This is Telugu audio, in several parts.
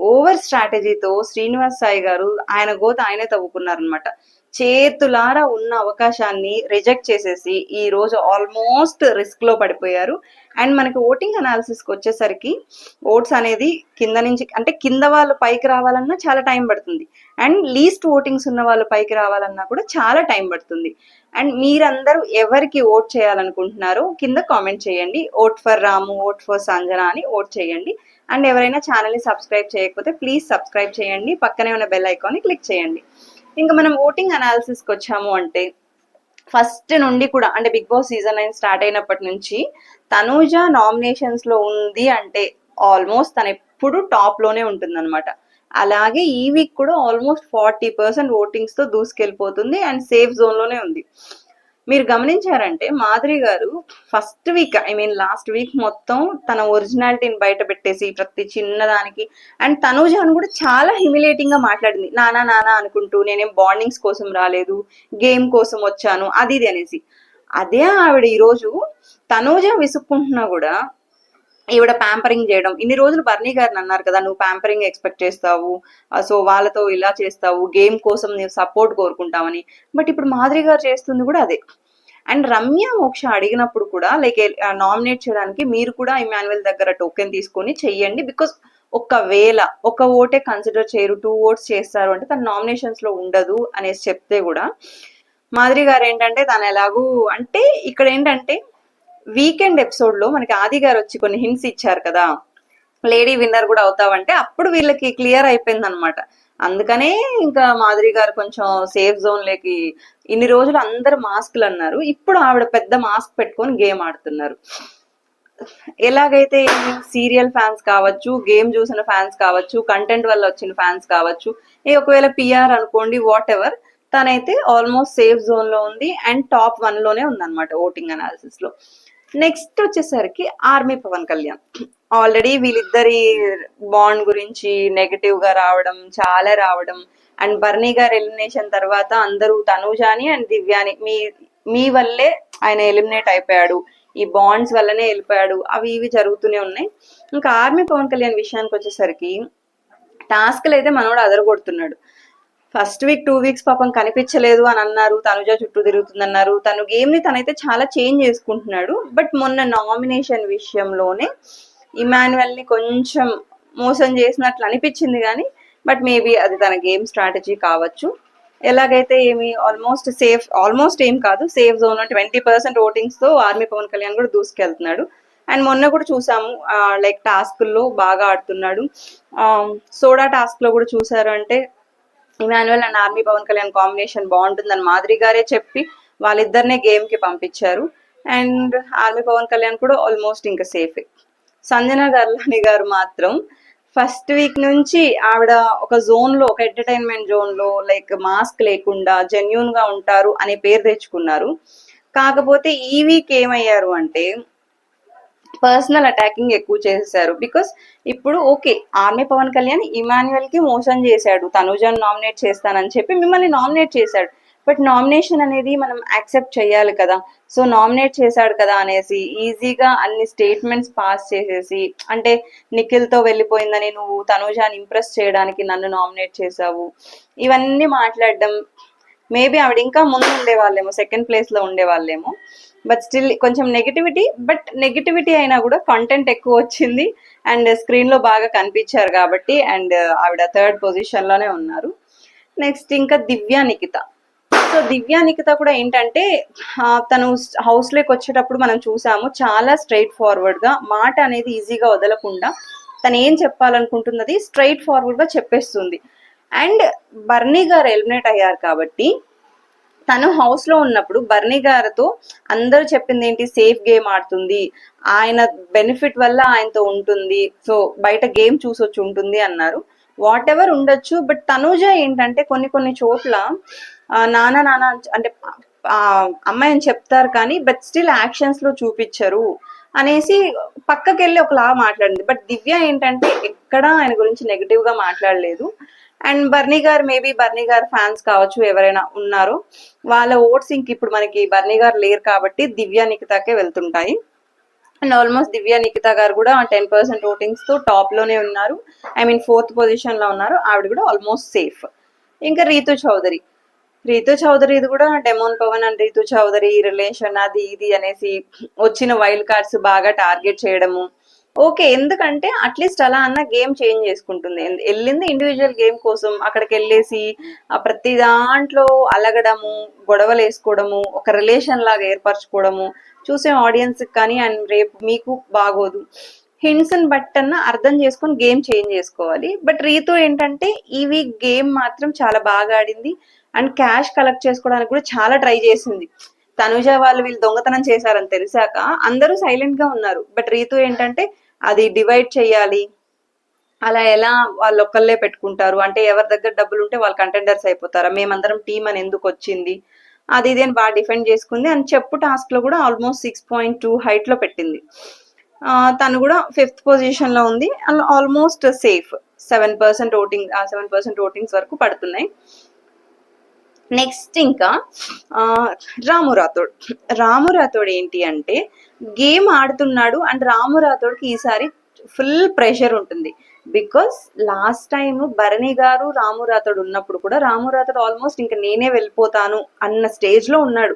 ఓవర్ స్ట్రాటజీతో శ్రీనివాస్ సాయి గారు ఆయన గోత ఆయనే తవ్వుకున్నారనమాట. చేతులారా ఉన్న అవకాశాన్ని రిజెక్ట్ చేసేసి ఈ రోజు ఆల్మోస్ట్ రిస్క్ లో పడిపోయారు. అండ్ మనకి ఓటింగ్ అనాలిసిస్ కి వచ్చేసరికి ఓట్స్ అనేది కింద నుంచి అంటే కింద వాళ్ళు పైకి రావాలన్నా చాలా టైం పడుతుంది. అండ్ లీస్ట్ ఓటింగ్స్ ఉన్న వాళ్ళు పైకి రావాలన్నా కూడా చాలా టైం పడుతుంది. అండ్ మీరందరూ ఎవరికి ఓట్ చేయాలనుకుంటున్నారో కింద కామెంట్ చేయండి. Vote for Ramu, vote for Sanjana అని ఓట్ చేయండి. అండ్ ఎవరైనా ఛానల్ని సబ్స్క్రైబ్ చేయకపోతే ప్లీజ్ సబ్స్క్రైబ్ చేయండి. పక్కనే ఉన్న బెల్ ఐకాన్ని క్లిక్ చేయండి. ఇంకా మనం ఓటింగ్ అనాలిసిస్కి వచ్చాము అంటే ఫస్ట్ నుండి కూడా అంటే బిగ్ బాస్ సీజన్ 9 స్టార్ట్ అయినప్పటి నుంచి తనూజ నామినేషన్స్ లో ఉంది అంటే ఆల్మోస్ట్ తను ఎప్పుడు టాప్ లోనే ఉంటుందన్నమాట. అలాగే ఈ వీక్ కూడా ఆల్మోస్ట్ 40% ఓటింగ్స్ తో దూసుకెళ్ళిపోతుంది అండ్ సేఫ్ జోన్ లోనే ఉంది. మీరు గమనించారంటే మాధురి గారు ఫస్ట్ వీక్ లాస్ట్ వీక్ మొత్తం తన ఒరిజినాలిటీని బయట పెట్టేసి ప్రతి చిన్నదానికి అండ్ తనూజాను కూడా చాలా హ్యూమిలేటింగ్ గా మాట్లాడింది. నానా నానా అనుకుంటూ నేనేం బాండింగ్స్ కోసం రాలేదు, గేమ్ కోసం వచ్చాను అది ఇది అనేసి. అదే ఆవిడ ఈరోజు తనూజ విసుక్కుంటున్నా కూడా ఈవిడ ప్యాంపరింగ్ చేయడం. ఇన్ని రోజులు బర్నీ గారిని అన్నారు కదా, నువ్వు ప్యాంపరింగ్ ఎక్స్పెక్ట్ చేస్తావు, సో వాళ్ళతో ఇలా చేస్తావు, గేమ్ కోసం నువ్వు సపోర్ట్ కోరుకుంటావని. బట్ ఇప్పుడు మాధురి గారు చేస్తుంది కూడా అదే. అండ్ రమ్య మోక్ష అడిగినప్పుడు కూడా లైక్ నామినేట్ చేయడానికి మీరు కూడా ఇమాన్యుయల్ దగ్గర టోకెన్ తీసుకొని చెయ్యండి, బికాస్ ఒకవేళ ఒక ఓటే కన్సిడర్ చేయరు 2 ఓట్స్ చేస్తారు అంటే తన నామినేషన్స్ లో ఉండదు అనేసి చెప్తే కూడా మాధురి గారు ఏంటంటే తను ఎలాగూ అంటే ఇక్కడ ఏంటంటే వీకెండ్ ఎపిసోడ్ లో మనకి ఆది గారు వచ్చి కొన్ని హింట్స్ ఇచ్చారు కదా, లేడీ విన్నర్ కూడా అవుతావంటే అప్పుడు వీళ్ళకి క్లియర్ అయిపోయింది అనమాట. అందుకనే ఇంకా మాధురి గారు కొంచెం సేఫ్ జోన్ లేకి ఇన్ని రోజులు అందరు మాస్క్లు అన్నారు, ఇప్పుడు ఆవిడ పెద్ద మాస్క్ పెట్టుకొని గేమ్ ఆడుతున్నారు. ఎలాగైతే సీరియల్ ఫ్యాన్స్ కావచ్చు, గేమ్ చూసిన ఫ్యాన్స్ కావచ్చు, కంటెంట్ వల్ల వచ్చిన ఫ్యాన్స్ కావచ్చు, ఒకవేళ పిఆర్ అనుకోండి, వాట్ ఎవర్, తనైతే ఆల్మోస్ట్ సేఫ్ జోన్ లో ఉంది అండ్ టాప్ 1 లోనే ఉందన్నమాట ఓటింగ్ అనాలిసిస్ లో. నెక్స్ట్ వచ్చేసరికి ఆర్మీ పవన్ కళ్యాణ్. ఆల్రెడీ వీళ్ళిద్దరి బాండ్ గురించి నెగటివ్ గా రావడం, చాలా రావడం. అండ్ బర్నీ గారు ఎలిమినేషన్ తర్వాత అందరూ తనూజాని అండ్ దివ్యాని మీ వల్లే ఆయన ఎలిమినేట్ అయిపోయాడు, ఈ బాండ్స్ వల్లనే వెళ్ళిపోయాడు, అవి ఇవి జరుగుతూనే ఉన్నాయి. ఇంకా ఆర్మీ పవన్ కళ్యాణ్ విషయానికి వచ్చేసరికి టాస్క్లు అయితే మనోడు అదరగొడుతున్నాడు. ఫస్ట్ వీక్ 2 వీక్స్ పాపం కనిపించలేదు అని అన్నారు, తనుజ చుట్టూ తిరుగుతుంది అన్నారు. తను గేమ్ ని తనైతే చాలా చేంజ్ చేసుకుంటున్నాడు. బట్ మొన్న నామినేషన్ విషయంలోనే ఇమాన్యుయల్ ని కొంచెం మోసం చేసినట్లు అనిపించింది కానీ, బట్ మేబీ అది తన గేమ్ స్ట్రాటజీ కావచ్చు. ఎలాగైతే ఆల్మోస్ట్ ఏం కాదు, సేఫ్ జోన్ 20% ఓటింగ్స్ తో ఆర్మీ పవన్ కళ్యాణ్ కూడా దూసుకెళ్తున్నాడు. అండ్ మొన్న కూడా చూసాము లైక్ టాస్క్ల్లో బాగా ఆడుతున్నాడు. సోడా టాస్క్ లో కూడా చూసారు అంటే Emmanuel and army Pavan Kalyan combination బాగుంటుందని మాధురి గారే చెప్పి వాళ్ళిద్దరినే గేమ్ కి పంపించారు. అండ్ ఆర్మీ పవన్ కళ్యాణ్ కూడా ఆల్మోస్ట్ ఇంకా సేఫ్. సంజన గర్లాని గారు మాత్రం ఫస్ట్ వీక్ నుంచి ఆవిడ ఒక జోన్ లో, ఒక ఎంటర్టైన్మెంట్ జోన్ లో లైక్ మాస్క్ లేకుండా జెన్యున్ గా ఉంటారు అనే పేరు తెచ్చుకున్నారు. కాకపోతే ఈ వీక్ ఏమయ్యారు అంటే పర్సనల్ అటాకింగ్ ఎక్కువ చేశారు. బికాస్ ఇప్పుడు ఓకే, ఆర్మీ పవన్ కళ్యాణ్ ఇమాన్యుయల్ కి మోసం చేశాడు, తనుజాను నామినేట్ చేస్తానని చెప్పి మిమ్మల్ని నామినేట్ చేశాడు. బట్ నామినేషన్ అనేది మనం యాక్సెప్ట్ చేయాలి కదా. సో నామినేట్ చేశాడు కదా అనేసి ఈజీగా అన్ని స్టేట్మెంట్స్ పాస్ చేసేసి, అంటే నిఖిల్ తో వెళ్ళిపోయిందని నువ్వు తనుజాని ఇంప్రెస్ చేయడానికి నన్ను నామినేట్ చేశావు, ఇవన్నీ మాట్లాడడం. మేబీ ఆవిడ ఇంకా ముందు ఉండేవాళ్ళేమో, సెకండ్ ప్లేస్ లో ఉండేవాళ్ళేమో. బట్ స్టిల్ కొంచెం నెగిటివిటీ, బట్ నెగిటివిటీ అయినా కూడా కంటెంట్ ఎక్కువ వచ్చింది అండ్ స్క్రీన్ లో బాగా కనిపించారు కాబట్టి అండ్ ఆవిడ 3rd పొజిషన్ లోనే ఉన్నారు. నెక్స్ట్ ఇంకా దివ్యా నిఖిత. సో దివ్యా నిఖిత కూడా ఏంటంటే తను హౌస్ లోకి వచ్చేటప్పుడు మనం చూసాము, చాలా స్ట్రైట్ ఫార్వర్డ్ గా మాట అనేది ఈజీగా వదలకుండా తను ఏం చెప్పాలనుకుంటున్నది స్ట్రైట్ ఫార్వర్డ్ గా చెప్పేస్తుంది. అండ్ బర్నీ గారు ఎలిమినేట్ అయ్యారు కాబట్టి తను హౌస్ లో ఉన్నప్పుడు బర్నీ గారితో అందరూ చెప్పింది ఏంటి, సేఫ్ గేమ్ ఆడుతుంది, ఆయన బెనిఫిట్ వల్ల ఆయనతో ఉంటుంది, సో బయట గేమ్ చూసొచ్చి ఉంటుంది అన్నారు. వాట్ ఎవర్ ఉండొచ్చు, బట్ తనూజ ఏంటంటే కొన్ని చోట్ల నానా నానా అంటే అమ్మాయి అని చెప్తారు కానీ బట్ స్టిల్ యాక్షన్స్ లో చూపించరు అనేసి పక్కకి వెళ్ళి ఒకలా మాట్లాడింది. బట్ దివ్య ఏంటంటే ఎక్కడా ఆయన గురించి నెగిటివ్ గా మాట్లాడలేదు. అండ్ బర్నీ గారు, మేబీ బర్నీ గారు ఫ్యాన్స్ కావచ్చు ఎవరైనా ఉన్నారో, వాళ్ళ ఓట్స్ ఇంక ఇప్పుడు మనకి బర్నీ గారు లేరు కాబట్టి దివ్యా నిఖితాకే వెళ్తుంటాయి. అండ్ ఆల్మోస్ట్ దివ్య నిఖిత గారు కూడా 10% ఓటింగ్స్ తో టాప్ లోనే ఉన్నారు. ఐ మీన్ 4th పొజిషన్ లో ఉన్నారు. ఆవిడ కూడా ఆల్మోస్ట్ సేఫ్. ఇంకా రీతు చౌదరి ఇది కూడా demon Pavan and Ritu Chowdary relation అది ఇది అనేసి వచ్చిన వైల్డ్ కార్డ్స్ బాగా టార్గెట్ చేయడము. ఓకే, ఎందుకంటే అట్లీస్ట్ అలా అన్న గేమ్ చేంజ్ చేసుకుంటుంది. వెళ్ళింది ఇండివిజువల్ గేమ్ కోసం, అక్కడికి వెళ్ళేసి ప్రతి దాంట్లో అలగడము, గొడవలు వేసుకోవడము, ఒక రిలేషన్ లాగా ఏర్పరచుకోవడము చూసే ఆడియన్స్ కానీ అండ్ రేపు మీకు బాగోదు. హింట్స్ ని బట్టన్నా అర్థం చేసుకొని గేమ్ చేంజ్ చేసుకోవాలి. బట్ రీతు ఏంటంటే ఈ వీక్ గేమ్ మాత్రం చాలా బాగా ఆడింది అండ్ క్యాష్ కలెక్ట్ చేసుకోవడానికి కూడా చాలా ట్రై చేసింది. తనుజ వాళ్ళు వీళ్ళు దొంగతనం చేశారని తెలిసాక అందరూ సైలెంట్ గా ఉన్నారు. బట్ రీతు ఏంటంటే అది డివైడ్ చేయాలి, అలా ఎలా వాళ్ళు ఒక్కళ్ళే పెట్టుకుంటారు అంటే ఎవరి దగ్గర డబ్బులు ఉంటే వాళ్ళు కంటెండర్స్ అయిపోతారా, మేమందరం టీం అని ఎందుకు వచ్చింది, అది ఇది అని బాగా డిఫెండ్ చేసుకుంది. అని చెప్పు టాస్క్ లో కూడా ఆల్మోస్ట్ 6.2 హైట్ లో పెట్టింది. తను కూడా 5th పొజిషన్ లో ఉంది. Almost safe. 7% ఓటింగ్ 7% ఓటింగ్స్ వరకు పడుతున్నాయి. నెక్స్ట్ ఇంకా రాము రాథోడ్ ఏంటి అంటే గేమ్ ఆడుతున్నాడు అండ్ రాము రాథోడ్కి ఈసారి ఫుల్ ప్రెషర్ ఉంటుంది. Because last time Bharani garu రాము రాథోడ్ ఉన్నప్పుడు కూడా రాము రాథోడ్ ఆల్మోస్ట్ ఇంకా నేనే వెళ్ళిపోతాను అన్న స్టేజ్ లో ఉన్నాడు.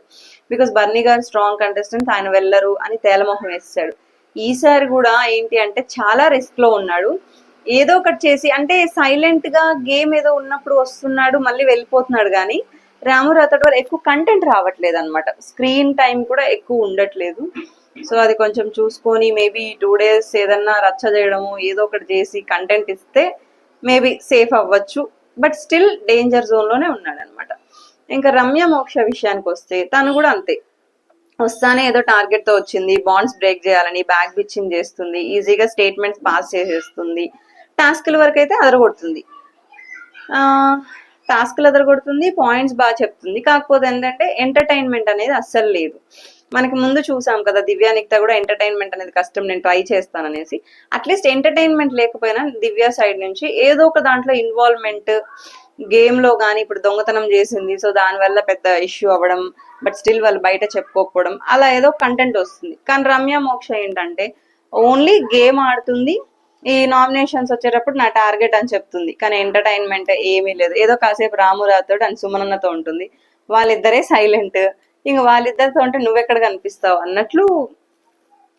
Because Bharani garu strong contestant, ఆయన వెళ్ళరు అని తేలమొహం వేసాడు. ఈసారి కూడా ఏంటి అంటే చాలా రిస్క్ లో ఉన్నాడు. ఏదో ఒకటి చేసి అంటే సైలెంట్ గా గేమ్ ఏదో ఉన్నప్పుడు వస్తున్నాడు మళ్ళీ వెళ్ళిపోతున్నాడు, కానీ రాము రాథోడ్ వల్ల ఎక్కువ కంటెంట్ రావట్లేదు అనమాట. స్క్రీన్ టైం కూడా ఎక్కువ ఉండట్లేదు. సో అది కొంచెం చూసుకొని మేబీ 2 days ఏదన్నా రచ్చ చేయడము ఏదో ఒకటి చేసి కంటెంట్ ఇస్తే మేబీ సేఫ్ అవ్వచ్చు. బట్ స్టిల్ డేంజర్ జోన్ లోనే ఉన్నాడు అనమాట. ఇంకా రమ్య మోక్ష విషయానికి వస్తే తను కూడా అంతే. వస్తానే ఏదో టార్గెట్ తో వచ్చింది, బాండ్స్ బ్రేక్ చేయాలని బ్యాక్ బిచ్చింగ్ చేస్తుంది, ఈజీగా స్టేట్మెంట్స్ పాస్ చేసేస్తుంది, టాస్క్ల వరకు అయితే అదరగొడుతుంది. టాస్క్లు ఎదరగొడుతుంది, పాయింట్స్ బాగా చెప్తుంది. కాకపోతే ఏంటంటే ఎంటర్టైన్మెంట్ అనేది అస్సలు లేదు. మనకి ముందు చూసాం కదా దివ్య నిఖిత కూడా ఎంటర్టైన్మెంట్ అనేది కష్టం, నేను ట్రై చేస్తాననేసి. అట్లీస్ట్ ఎంటర్టైన్మెంట్ లేకపోయినా దివ్య సైడ్ నుంచి ఏదో ఒక దాంట్లో ఇన్వాల్వ్మెంట్, గేమ్ లో కానీ ఇప్పుడు దొంగతనం చేసింది సో దానివల్ల పెద్ద ఇష్యూ అవ్వడం, బట్ స్టిల్ వాళ్ళు బయట చెప్పుకోకపోవడం, అలా ఏదో కంటెంట్ వస్తుంది. కానీ రమ్య మోక్ష ఏంటంటే ఓన్లీ గేమ్ ఆడుతుంది, ఈ నామినేషన్స్ వచ్చేటప్పుడు నా టార్గెట్ అని చెప్తుంది, కానీ ఎంటర్టైన్మెంట్ ఏమీ లేదు. ఏదో కాసేపు రాము రాథోడ్ అండ్ సుమనన్నతో ఉంటుంది, వాళ్ళిద్దరే సైలెంట్. ఇంక వాళ్ళిద్దరితో ఉంటే నువ్వెక్కడ కనిపిస్తావు అన్నట్లు.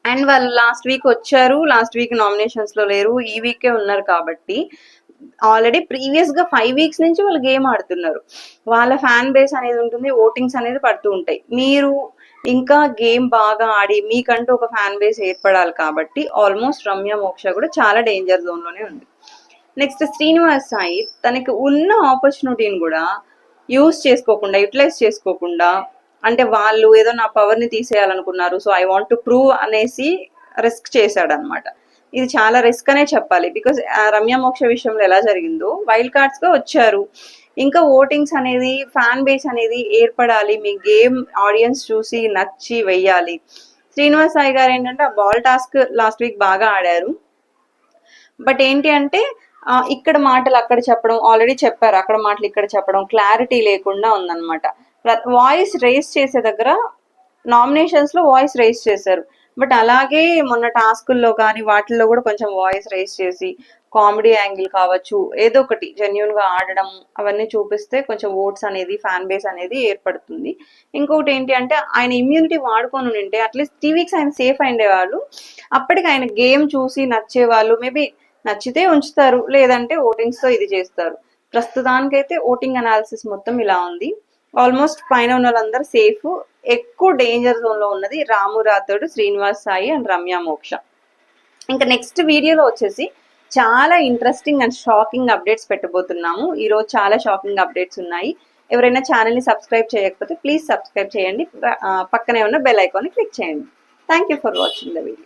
అండ్ వాళ్ళు లాస్ట్ వీక్ వచ్చారు, లాస్ట్ వీక్ నామినేషన్స్ లో లేరు, ఈ వీకే ఉన్నారు. కాబట్టి ఆల్రెడీ ప్రీవియస్ గా 5 weeks నుంచి వాళ్ళు గేమ్ ఆడుతున్నారు. వాళ్ళ ఫ్యాన్ బేస్ అనేది ఉంటుంది, ఓటింగ్స్ అనేది పడుతూ ఉంటాయి. మీరు ఇంకా గేమ్ బాగా ఆడి మీకంటూ ఒక ఫ్యాన్ బేస్ ఏర్పడాలి. కాబట్టి ఆల్మోస్ట్ రమ్య మోక్ష కూడా చాలా డేంజర్ జోన్ లోనే ఉంది. నెక్స్ట్ శ్రీనివాస్ సాయి తనకి ఉన్న ఆపర్చునిటీని కూడా యూటిలైజ్ చేసుకోకుండా అంటే వాళ్ళు ఏదో నా పవర్ ని తీసేయాలనుకున్నారు, so I want to prove అనేసి రిస్క్ చేశాడు అనమాట. ఇది చాలా రిస్క్ అనే చెప్పాలి. బికాస్ రమ్య మోక్ష విషయంలో ఎలా జరిగిందో వైల్డ్ కార్డ్స్ గా వచ్చారు, ఇంకా ఓటింగ్స్ అనేది ఫ్యాన్ బేస్ అనేది ఏర్పడాలి, మీ గేమ్ ఆడియన్స్ చూసి నచ్చి వెయ్యాలి. శ్రీనివాస్ సాయి గారు ఏంటంటే ఆ బాల్ టాస్క్ లాస్ట్ వీక్ బాగా ఆడారు. బట్ ఏంటి అంటే ఇక్కడ మాటలు అక్కడ చెప్పడం, ఆల్రెడీ చెప్పారు అక్కడ మాటలు ఇక్కడ చెప్పడం, క్లారిటీ లేకుండా ఉందన్నమాట. వాయిస్ రేస్ చేసే దగ్గర నామినేషన్స్ లో వాయిస్ రేస్ చేశారు, బట్ అలాగే మొన్న టాస్కుల్లో కానీ వాటిల్లో కూడా కొంచెం వాయిస్ రేస్ చేసి కామెడీ యాంగిల్ కావచ్చు ఏదో ఒకటి జెన్యున్ గా ఆడడం అవన్నీ చూపిస్తే కొంచెం ఓట్స్ అనేది ఫ్యాన్ బేస్ అనేది ఏర్పడుతుంది. ఇంకొకటి ఏంటి అంటే ఆయన ఇమ్యూనిటీ వాడుకొని ఉంటే అట్లీస్ట్ 3 weeks ఆయన సేఫ్ అయిండేవాళ్ళు. అప్పటికి ఆయన గేమ్ చూసి నచ్చేవాళ్ళు, మేబీ నచ్చితే ఉంచుతారు, లేదంటే ఓటింగ్స్ తో ఇది చేస్తారు. ప్రస్తుతానికైతే ఓటింగ్ అనాలిసిస్ మొత్తం ఇలా ఉంది. ఆల్మోస్ట్ పైన ఉన్న వాళ్ళందరూ సేఫ్. ఎక్కువ డేంజర్ జోన్ లో ఉన్నది రాము రాథోడ్, శ్రీనివాస్ సాయి అండ్ రమ్య మోక్ష. ఇంకా నెక్స్ట్ వీడియోలో వచ్చేసి చాలా ఇంట్రెస్టింగ్ అండ్ షాకింగ్ అప్డేట్స్ పెట్టబోతున్నాము. ఈరోజు చాలా షాకింగ్ అప్డేట్స్ ఉన్నాయి. ఎవరైనా ఛానల్ ని సబ్స్క్రైబ్ చేయకపోతే ప్లీజ్ సబ్స్క్రైబ్ చేయండి, పక్కనే ఉన్న బెల్ ఐకాన్ ని క్లిక్ చేయండి. Thank you for watching the video.